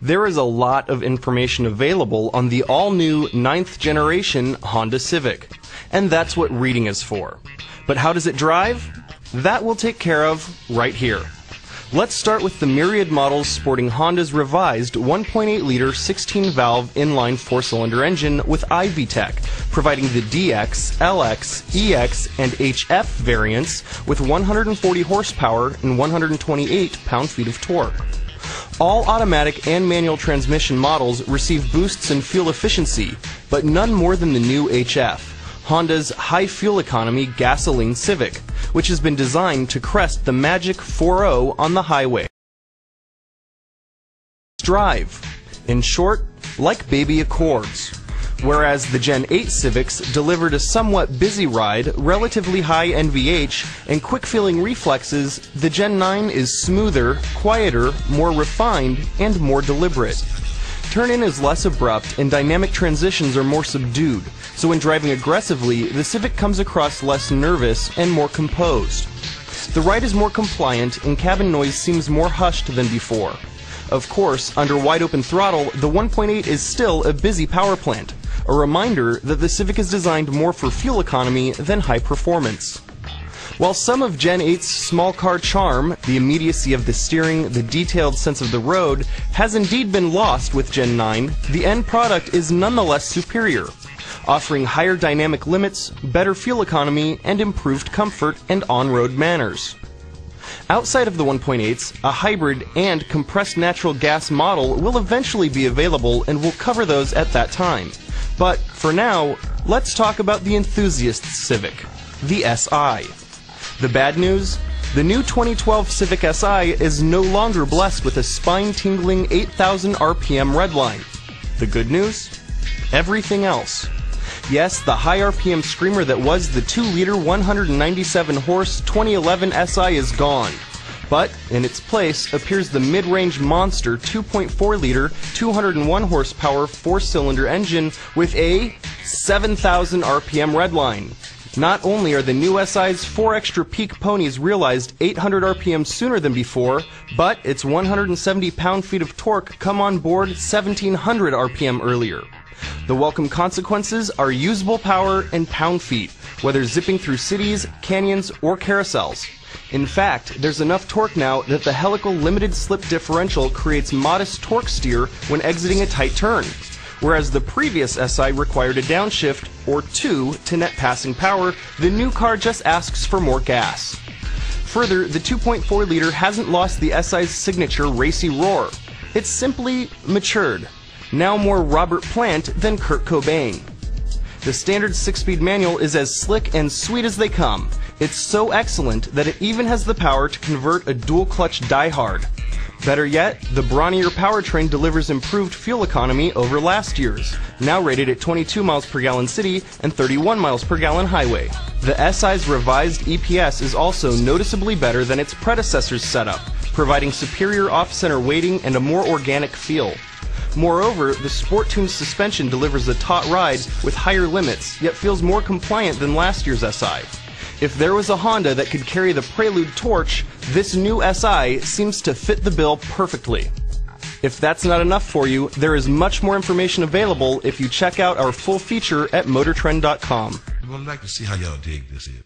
There is a lot of information available on the all-new 9th generation Honda Civic, and that's what reading is for. But how does it drive? That we'll take care of right here. Let's start with the myriad models sporting Honda's revised 1.8-liter 16-valve inline 4-cylinder engine with iVTEC, providing the DX, LX, EX, and HF variants with 140 horsepower and 128 pound-feet of torque. All automatic and manual transmission models receive boosts in fuel efficiency, but none more than the new HF, Honda's high fuel economy gasoline Civic, which has been designed to crest the magic 4.0 on the highway. Drive. In short, like baby Accords. Whereas the Gen 8 Civics delivered a somewhat busy ride, relatively high NVH, and quick-feeling reflexes, the Gen 9 is smoother, quieter, more refined, and more deliberate. Turn-in is less abrupt and dynamic transitions are more subdued, so when driving aggressively, the Civic comes across less nervous and more composed. The ride is more compliant and cabin noise seems more hushed than before. Of course, under wide-open throttle, the 1.8 is still a busy power plant, a reminder that the Civic is designed more for fuel economy than high performance. While some of Gen 8's small car charm, the immediacy of the steering, the detailed sense of the road, has indeed been lost with Gen 9, the end product is nonetheless superior, offering higher dynamic limits, better fuel economy, and improved comfort and on-road manners. Outside of the 1.8s, a hybrid and compressed natural gas model will eventually be available and we'll cover those at that time. But for now, let's talk about the enthusiast Civic, the SI. The bad news? The new 2012 Civic Si is no longer blessed with a spine-tingling 8,000 RPM redline. The good news? Everything else. Yes, the high RPM screamer that was the 2-liter 197-horse 2011 SI is gone. But in its place appears the mid-range monster 2.4-liter 201-horsepower 4-cylinder engine with a 7,000 RPM redline. Not only are the new SI's 4 extra peak ponies realized 800 RPM sooner than before, but its 170 pound-feet of torque come on board 1,700 RPM earlier. The welcome consequences are usable power and pound-feet, whether zipping through cities, canyons, or carousels. In fact, there's enough torque now that the helical limited slip differential creates modest torque steer when exiting a tight turn, whereas the previous SI required a downshift or 2 to net passing power. The new car just asks for more gas. Further, the 2.4-liter hasn't lost the SI's signature racy roar. It's simply matured. Now more Robert Plant than Kurt Cobain. The standard 6-speed manual is as slick and sweet as they come. It's so excellent that it even has the power to convert a dual-clutch diehard. Better yet, the brawnier powertrain delivers improved fuel economy over last year's, now rated at 22 miles per gallon city and 31 miles per gallon highway. The SI's revised EPS is also noticeably better than its predecessor's setup, providing superior off-center weighting and a more organic feel. Moreover, the sport-tuned suspension delivers a taut ride with higher limits, yet feels more compliant than last year's SI. If there was a Honda that could carry the Prelude torch, this new SI seems to fit the bill perfectly. If that's not enough for you, there is much more information available if you check out our full feature at motortrend.com. We'd like to see how y'all dig this here.